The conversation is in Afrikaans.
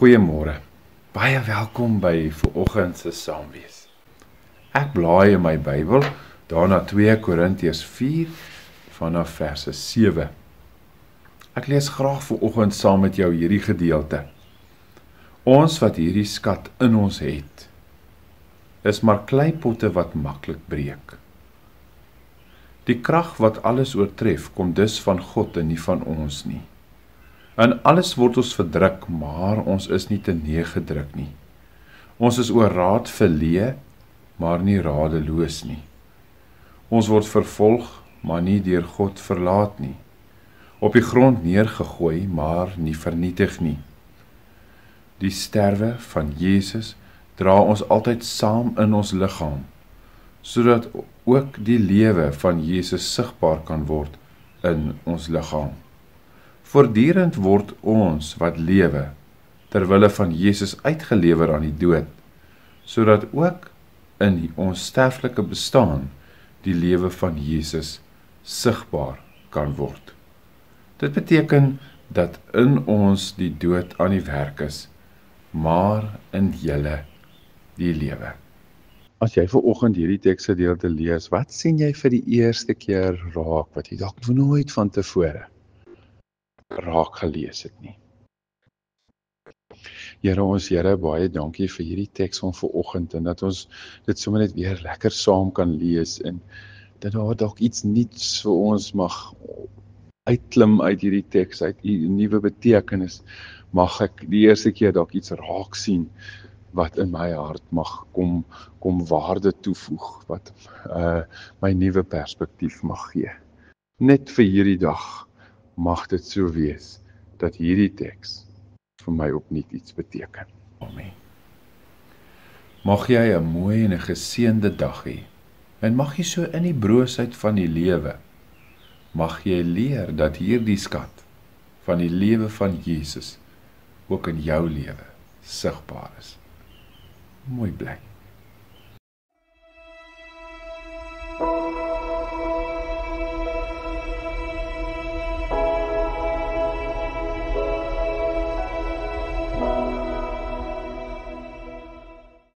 Goeiemôre. Baie welkom by vanoggend se saamwees. Ek blaai in my Bybel, daarna 2 Korintiërs 4 vanaf verse 7. Ek lees graag vanoggend saam met jou hierdie gedeelte. Ons wat hierdie skat in ons het, is maar kleipotte wat maklik breek. Die krag wat alles oortref, kom dus van God en nie van ons nie. In alles word ons verdruk, maar ons is nie te neergedruk nie. Ons is oor raad verleë, maar nie radeloos nie. Ons word vervolg, maar nie deur God verlaat nie. Op die grond neergegooi, maar nie vernietig nie. Die sterwe van Jesus dra ons altyd saam in ons liggaam, sodat ook die lewe van Jesus sigbaar kan word in ons liggaam. Voortdurend word ons wat lewe, terwille van Jesus uitgelewer aan die dood, sodat ook in die onsterflike bestaan die lewe van Jesus sigbaar kan word. Dit beteken dat in ons die dood aan die werk is, maar in julle die lewe. As jy vanoggend hierdie teksgedeelte lees, wat sien jy vir die eerste keer raak, wat jy dalk nooit van tevore raak gelees het nie? Here, baie dankie vir hierdie teks van vanoggend, en dat ons dit sommer net weer lekker saam kan lees, en dat daar dalk iets nuuts vir ons mag uitklim uit hierdie teks, uit die nuwe betekenis, mag ek die eerste keer dalk iets raak sien, wat in my hart mag kom waarde toevoeg, wat my nuwe perspektief mag gee. Net vir hierdie dag mag dit so wees, dat hierdie teks vir my opnuut iets beteken. Amen. Mag jy 'n mooi en 'n geseënde dag hê, en mag jy so in die broosheid van die lewe, mag jy leer dat hierdie skat van die lewe van Jesus ook in jou lewe sigbaar is. Mooi bly.